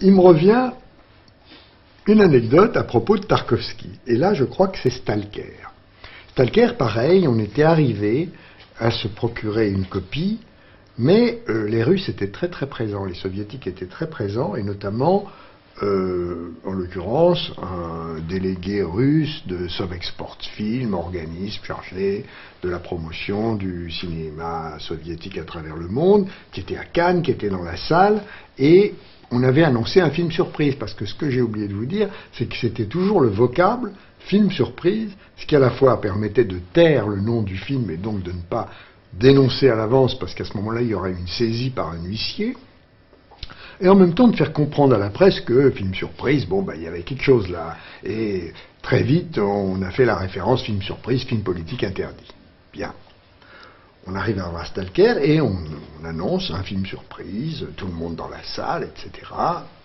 il me revient une anecdote à propos de Tarkovsky. Et là, je crois que c'est Stalker. Stalker, pareil, on était arrivé à se procurer une copie, mais les Russes étaient très très présents, les Soviétiques étaient très présents, et notamment, en l'occurrence, un délégué russe de Sovexportfilm, organisme chargé de la promotion du cinéma soviétique à travers le monde, qui était à Cannes, qui était dans la salle, et on avait annoncé un film surprise, parce que ce que j'ai oublié de vous dire, c'est que c'était toujours le vocable film surprise, ce qui à la fois permettait de taire le nom du film et donc de ne pas dénoncer à l'avance, parce qu'à ce moment-là, il y aurait une saisie par un huissier, et en même temps de faire comprendre à la presse que film surprise, il y avait quelque chose là. Et très vite, on a fait la référence film surprise, film politique interdit. Bien. On arrive à voir Stalker et on annonce un film surprise, tout le monde dans la salle, etc.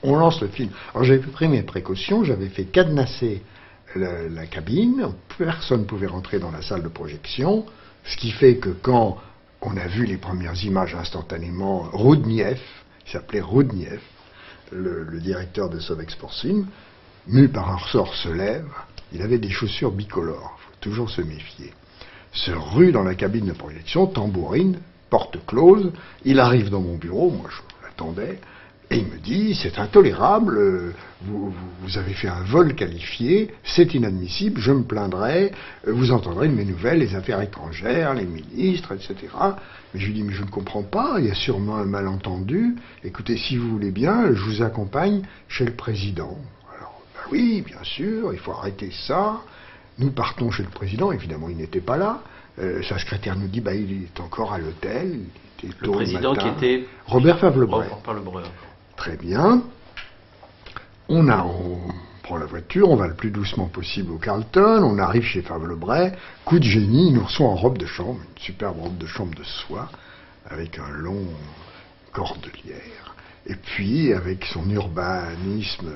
On lance le film. Alors j'avais pris mes précautions, j'avais fait cadenasser la cabine, personne ne pouvait rentrer dans la salle de projection, ce qui fait que quand on a vu les premières images instantanément, Roudniev, il s'appelait Roudniev, le directeur de Sovexportfilm, mu par un ressort, se lève, il avait des chaussures bicolores, il faut toujours se méfier. Se rue dans la cabine de projection, tambourine, porte close, il arrive dans mon bureau, moi je l'attendais, et il me dit, c'est intolérable, vous avez fait un vol qualifié, c'est inadmissible, je me plaindrai, vous entendrez de mes nouvelles, les affaires étrangères, les ministres, etc. Mais je lui dis, mais je ne comprends pas, il y a sûrement un malentendu, écoutez, si vous voulez bien, je vous accompagne chez le président. Alors, oui, bien sûr, il faut arrêter ça. Nous partons chez le président, évidemment il n'était pas là, sa secrétaire nous dit, il est encore à l'hôtel, il était tôt le président le matin. Qui était Robert Favlebrey. Très bien. On prend la voiture, on va le plus doucement possible au Carlton, on arrive chez Favlebrey, coup de génie, il nous reçoit en robe de chambre, une superbe robe de chambre de soie, avec un long cordelière. Et puis, avec son urbanisme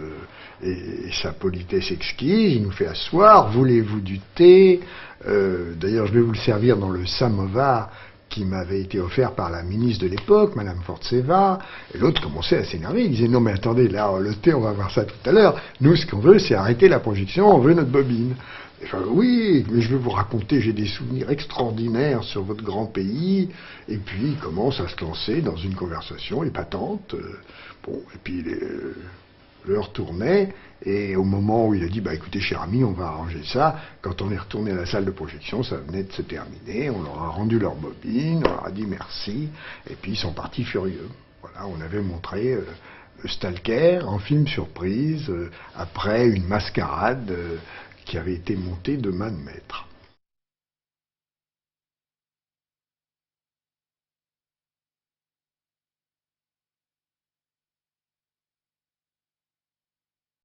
et sa politesse exquise, il nous fait asseoir, voulez-vous du thé? D'ailleurs, je vais vous le servir dans le samovar qui m'avait été offert par la ministre de l'époque, Madame Fortseva, et l'autre commençait à s'énerver, il disait, non mais attendez, là, le thé, on va voir ça tout à l'heure, nous, ce qu'on veut, c'est arrêter la projection, on veut notre bobine. Enfin, oui, mais je vais vous raconter, j'ai des souvenirs extraordinaires sur votre grand pays, et puis il commence à se lancer dans une conversation épatante, et puis l'heure tournait, et au moment où il a dit, écoutez, cher ami, on va arranger ça, quand on est retourné à la salle de projection, ça venait de se terminer, on leur a rendu leur bobine, on leur a dit merci, et puis ils sont partis furieux. Voilà, on avait montré Stalker en film surprise, après une mascarade qui avait été montée de main de maître.